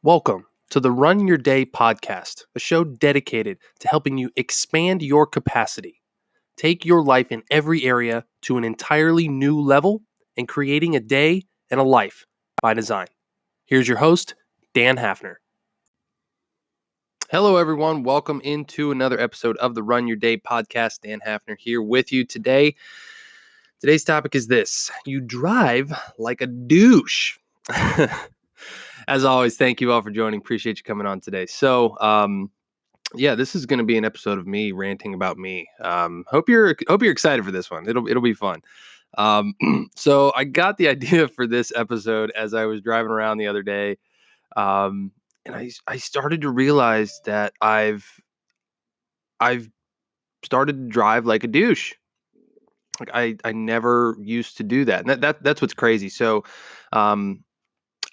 Welcome to the Run Your Day podcast, a show dedicated to helping you expand your capacity, take your life in every area to an entirely new level, and creating a day and a life by design. Here's your host, Dan Hafner. Hello, everyone. Welcome into another episode of the Run Your Day podcast. Dan Hafner here with you today. Today's topic is this: you drive like a douche. As always, thank you all for joining. Appreciate you coming on today. Yeah, this is going to be an episode of me ranting about me. Hope you're excited for this one. It'll be fun. So I got the idea for this episode as I was driving around the other day, and I started to realize that I've started to drive like a douche. Like I never used to do that, and that's what's crazy. So, um,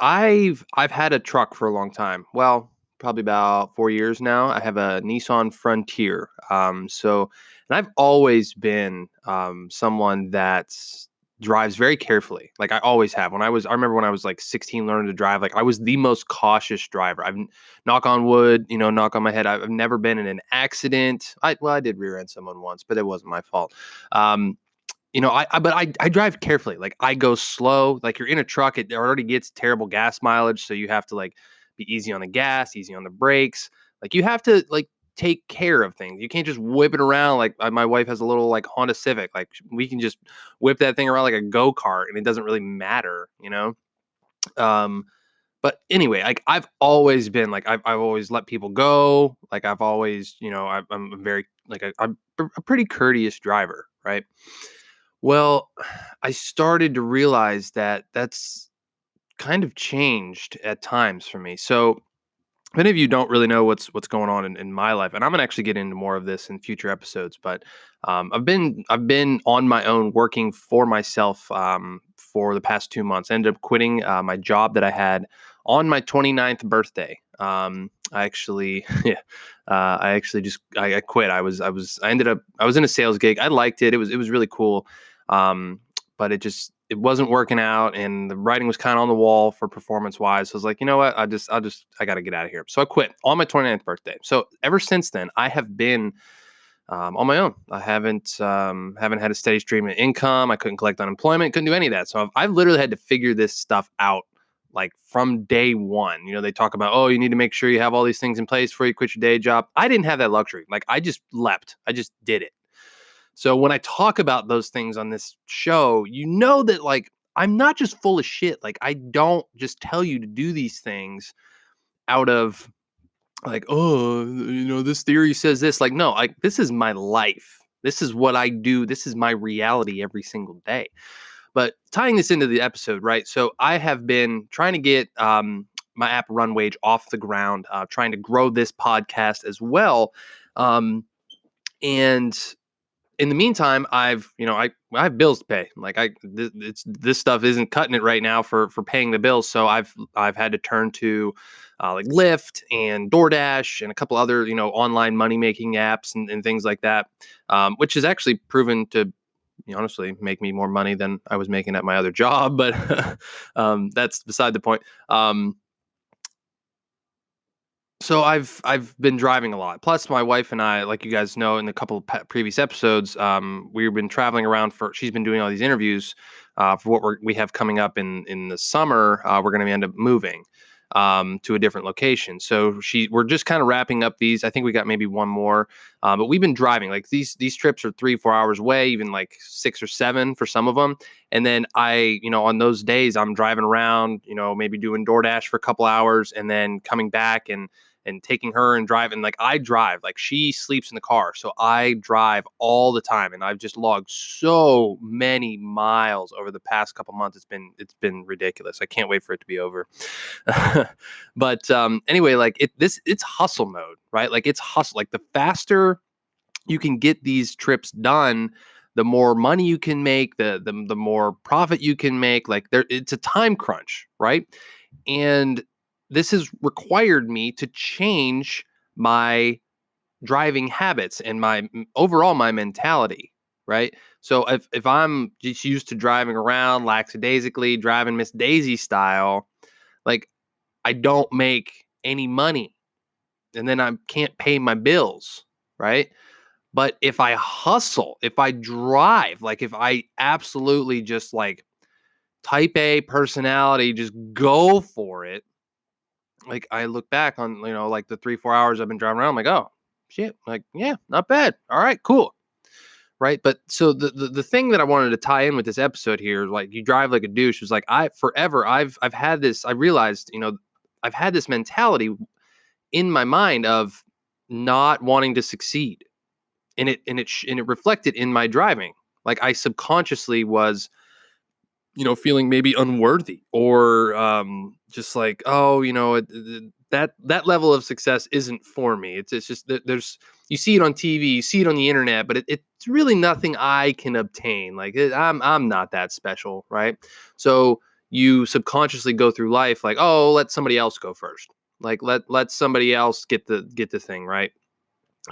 I've had a truck for a long time. Well, probably about 4 years now. I have a Nissan Frontier. And I've always been someone that drives very carefully. Like I always have. I remember when I was like 16, learning to drive. Like I was the most cautious driver. Knock on wood, knock on my head. I've never been in an accident. I did rear end someone once, but it wasn't my fault. Um, but I drive carefully. Like I go slow. Like you're in a truck, it already gets terrible gas mileage, so you have to like be easy on the gas, easy on the brakes. Like you have to like take care of things. You can't just whip it around like my wife has a little like Honda Civic. Like we can just whip that thing around like a go-kart and it doesn't really matter. Um but anyway, like I've always been like I've always let people go. Like I've always, I'm very like I'm a pretty courteous driver, right? Well, I started to realize that that's kind of changed at times for me. So, many of you don't really know what's going on in my life, and I'm gonna actually get into more of this in future episodes. But I've been on my own, working for myself for the past 2 months. I ended up quitting my job that I had on my 29th birthday. I actually, yeah, I actually just I quit. I was in a sales gig. I liked it. It was really cool, but it wasn't working out, and the writing was kind of on the wall for performance wise. So I was like, you know what? I got to get out of here. So I quit on my 29th birthday. So ever since then, I have been on my own. I haven't had a steady stream of income. I couldn't collect unemployment. Couldn't do any of that. So I've literally had to figure this stuff out. Like from day one, they talk about, oh, you need to make sure you have all these things in place before you quit your day job. I didn't have that luxury. Like I just leapt. I just did it. So when I talk about those things on this show, you know that like I'm not just full of shit. Like I don't just tell you to do these things out of like, oh, this theory says this. Like, no, like this is my life. This is what I do. This is my reality every single day. But tying this into the episode, right? So I have been trying to get my app Run Wage off the ground, trying to grow this podcast as well. And in the meantime, I have bills to pay. Like this stuff isn't cutting it right now for paying the bills. So I've had to turn to like Lyft and DoorDash and a couple other online money making apps and things like that, which has actually proven to honestly make me more money than I was making at my other job. But that's beside the point. So I've been driving a lot. Plus, my wife and I, like you guys know, in a couple of previous episodes, we've been traveling around for. She's been doing all these interviews for what we have coming up in the summer. We're going to end up moving to a different location. So we're just kind of wrapping up these. I think we got maybe one more, but we've been driving. Like these trips are 3-4 hours away, even like 6 or 7 for some of them. And then on those days, I'm driving around, maybe doing DoorDash for a couple hours, and then coming back and taking her and driving. Like I drive, like she sleeps in the car. So I drive all the time. And I've just logged so many miles over the past couple months. It's been ridiculous. I can't wait for it to be over. But anyway, like it's hustle mode, right? Like it's hustle. Like the faster you can get these trips done, the more money you can make, the more profit you can make. Like it's a time crunch, right? And this has required me to change my driving habits and my mentality, right? So if I'm just used to driving around lackadaisically, driving Miss Daisy style, like I don't make any money, and then I can't pay my bills, right? But if I hustle, if I drive, like if I absolutely just like type A personality, just go for it. Like I look back on, like the 3, 4 hours I've been driving around, I'm like, oh shit, like, yeah, not bad. All right, cool. Right. But so the thing that I wanted to tie in with this episode here, like you drive like a douche, was like I've had this, I realized, I've had this mentality in my mind of not wanting to succeed. And it reflected in my driving. Like I subconsciously was, feeling maybe unworthy, or just like, oh, that level of success isn't for me. It's just that there's, you see it on TV, you see it on the internet, but it's really nothing I can obtain. Like I'm not that special, right? So you subconsciously go through life like, oh, let somebody else go first. Like let somebody else get the thing, right?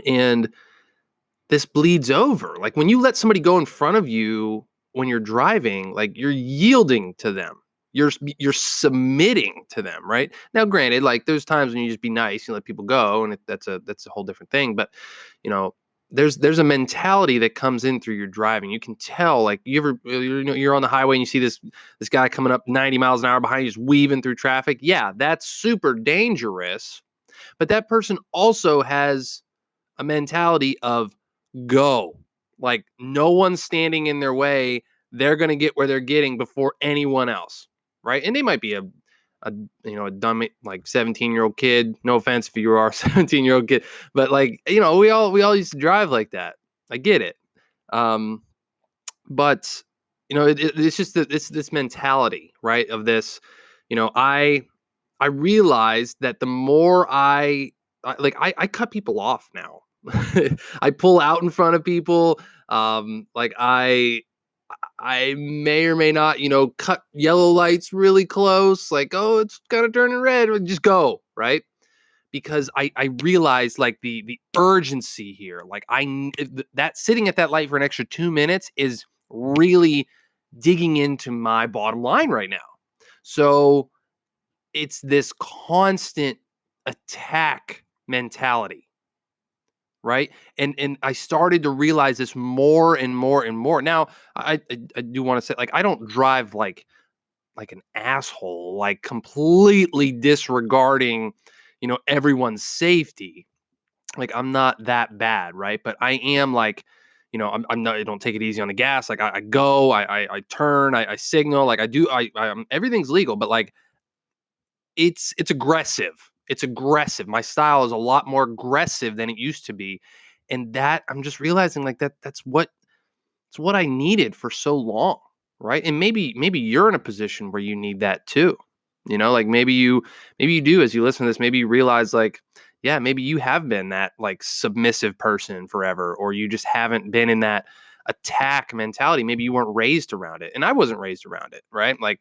And this bleeds over. Like when you let somebody go in front of you when you're driving, like you're yielding to them. You're submitting to them, right? Now, granted, like there's times when you just be nice, you let people go, and that's a whole different thing. But you know, there's a mentality that comes in through your driving. You can tell, like you're on the highway and you see this guy coming up 90 miles an hour behind you, just weaving through traffic. Yeah, that's super dangerous. But that person also has a mentality of go. Like no one's standing in their way. They're going to get where they're getting before anyone else, right? And they might be a a dumb like 17-year-old kid. No offense if you are a 17-year-old kid, but like we all used to drive like that. I get it, um, but it's just that it's this mentality, right? Of this, I realized that the more I cut people off now. I pull out in front of people. Like I may or may not, cut yellow lights really close. Like, oh, it's kind of turning red. Just go, right? Because I realized like the urgency here. Like that sitting at that light for an extra 2 minutes is really digging into my bottom line right now. So it's this constant attack mentality, right? And I started to realize this more and more and more. Now, I do want to say, like, I don't drive like an asshole, like completely disregarding, everyone's safety. Like I'm not that bad, right? But I am like, I'm not. I don't take it easy on the gas. Like I go, I turn, I signal, like I do. Everything's legal, but like it's aggressive. It's aggressive. My style is a lot more aggressive than it used to be. And that I'm just realizing like it's what I needed for so long, right? And maybe you're in a position where you need that too. Like maybe you do, as you listen to this, maybe you realize like, yeah, maybe you have been that like submissive person forever, or you just haven't been in that attack mentality. Maybe you weren't raised around it. And I wasn't raised around it, right? Like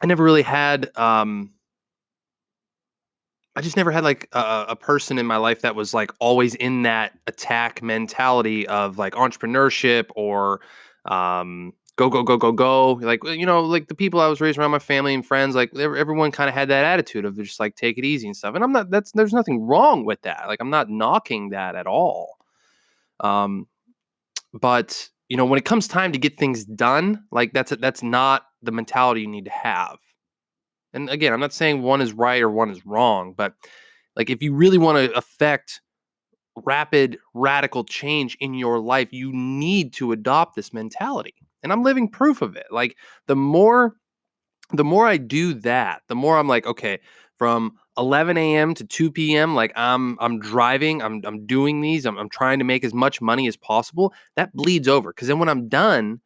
I never really had I just never had like a person in my life that was like always in that attack mentality of like entrepreneurship, or go go go go go. Like like the people I was raised around, my family and friends, like everyone kind of had that attitude of just like take it easy and stuff. And I'm not. There's nothing wrong with that. Like I'm not knocking that at all. Um, but when it comes time to get things done, like that's not the mentality you need to have. And again, I'm not saying one is right or one is wrong, but like if you really want to affect rapid, radical change in your life, you need to adopt this mentality. And I'm living proof of it. Like the more the more I do that, the more I'm like, okay, from 11 a.m. to 2 p.m., like I'm driving, I'm doing these, I'm trying to make as much money as possible. That bleeds over because then when I'm done,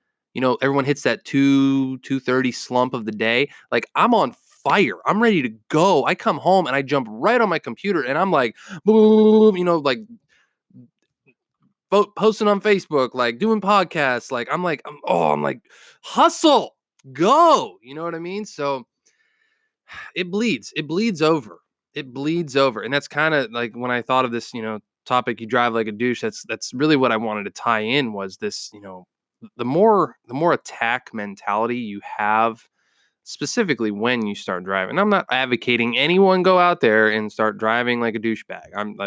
everyone hits that 2:30 slump of the day. Like I'm on fire. I'm ready to go. I come home and I jump right on my computer and I'm like, boom, like posting on Facebook, like doing podcasts. Like I'm like, hustle, go. You know what I mean? So it bleeds over, and that's kind of like when I thought of this topic, you drive like a douche. That's really what I wanted to tie in, was this the more attack mentality you have, specifically when you start driving. I'm not advocating anyone go out there and start driving like a douchebag. I'm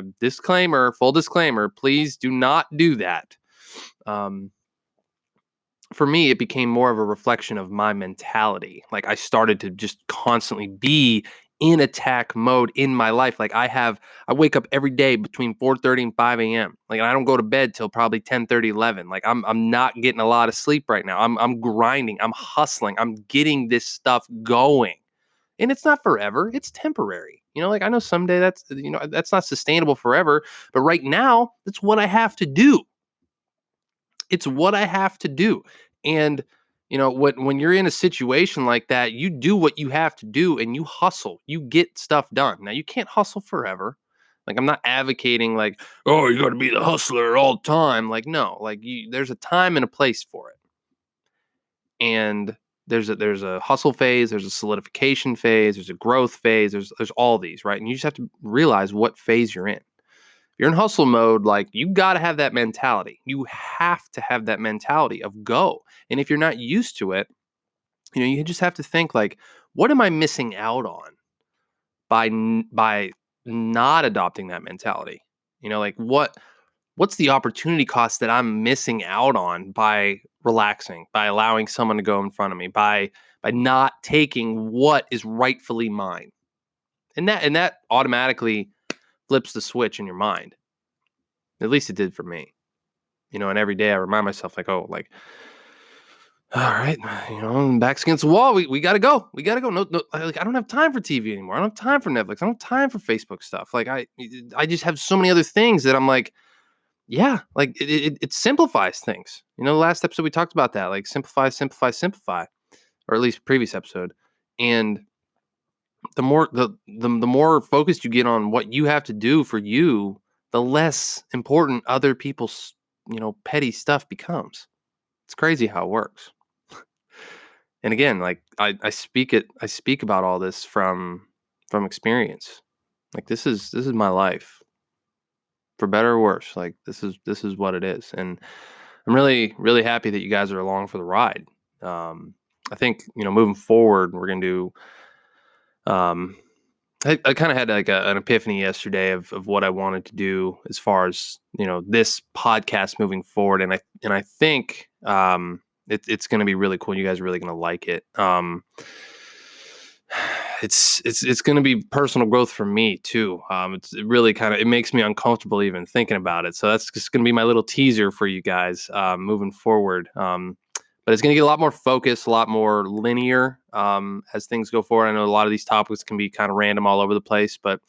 full disclaimer, please do not do that. For me, it became more of a reflection of my mentality. Like I started to just constantly be in attack mode in my life. Like I wake up every day between 4:30 and 5 a.m. Like I don't go to bed till probably 10:30, 11. Like I'm not getting a lot of sleep right now. I'm grinding, I'm hustling, I'm getting this stuff going. And it's not forever, it's temporary. Like I know someday that's not sustainable forever, but right now, that's what I have to do. It's what I have to do. And when you're in a situation like that, you do what you have to do and you hustle. You get stuff done. Now you can't hustle forever. Like I'm not advocating like, oh, you got to be the hustler all the time. Like no, like there's a time and a place for it. And there's a hustle phase, there's a solidification phase, there's a growth phase, there's all these, right? And you just have to realize what phase you're in. You're in hustle mode, like you got to have that mentality. You have to have that mentality of go. And if you're not used to it, you just have to think like, what am I missing out on by not adopting that mentality? Like what's the opportunity cost that I'm missing out on by relaxing, by allowing someone to go in front of me, by not taking what is rightfully mine? And that automatically flips the switch in your mind. At least it did for me. And every day I remind myself like, oh, like, all right, back's against the wall. We got to go. We got to go. No, like I don't have time for TV anymore. I don't have time for Netflix. I don't have time for Facebook stuff. Like I just have so many other things that I'm like, yeah, like it simplifies things. The last episode we talked about that, like simplify, or at least previous episode. And the more focused you get on what you have to do for you, the less important other people's, petty stuff becomes. It's crazy how it works. And again, like I speak about all this from experience. Like this is my life. For better or worse, like this is what it is. And I'm really, really happy that you guys are along for the ride. I think, moving forward, we're going to do, I kind of had like an epiphany yesterday of what I wanted to do as far as, this podcast moving forward. And I think, it's going to be really cool. You guys are really going to like it. It's going to be personal growth for me too. It really it makes me uncomfortable even thinking about it. So that's just going to be my little teaser for you guys, moving forward. But it's going to get a lot more focused, a lot more linear, as things go forward. I know a lot of these topics can be kind of random all over the place, but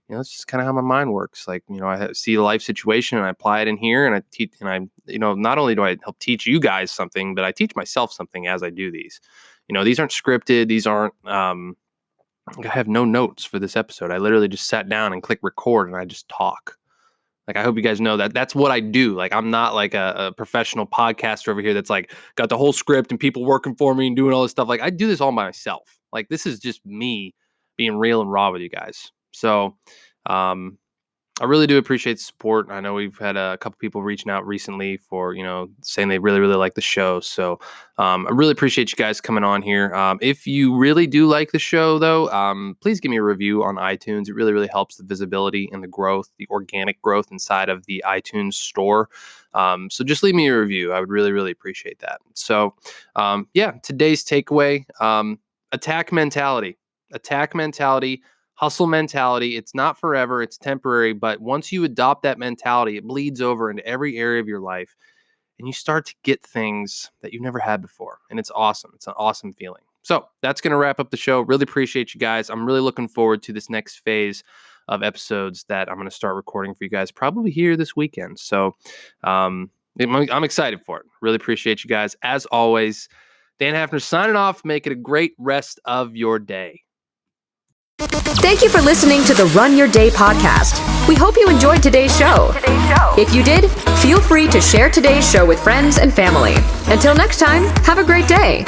it's just kind of how my mind works. Like, I see a life situation and I apply it in here, and I teach, and I, not only do I help teach you guys something, but I teach myself something as I do these. These aren't scripted. These aren't, I have no notes for this episode. I literally just sat down and click record and I just talk. Like, I hope you guys know that that's what I do. Like, I'm not like a professional podcaster over here that's like got the whole script and people working for me and doing all this stuff. Like, I do this all by myself. Like, this is just me being real and raw with you guys. So, I really do appreciate the support. I know we've had a couple people reaching out recently for, saying they really, really like the show. So I really appreciate you guys coming on here. If you really do like the show, though, please give me a review on iTunes. It really, really helps the visibility and the growth, the organic growth inside of the iTunes store. So just leave me a review. I would really, really appreciate that. So, today's takeaway, attack mentality. Hustle mentality. It's not forever. It's temporary. But once you adopt that mentality, it bleeds over into every area of your life. And you start to get things that you've never had before. And it's awesome. It's an awesome feeling. So that's going to wrap up the show. Really appreciate you guys. I'm really looking forward to this next phase of episodes that I'm going to start recording for you guys probably here this weekend. So I'm excited for it. Really appreciate you guys. As always, Dan Hafner signing off. Make it a great rest of your day. Thank you for listening to the Run Your Day podcast. We hope you enjoyed today's show. If you did, feel free to share today's show with friends and family. Until next time, have a great day.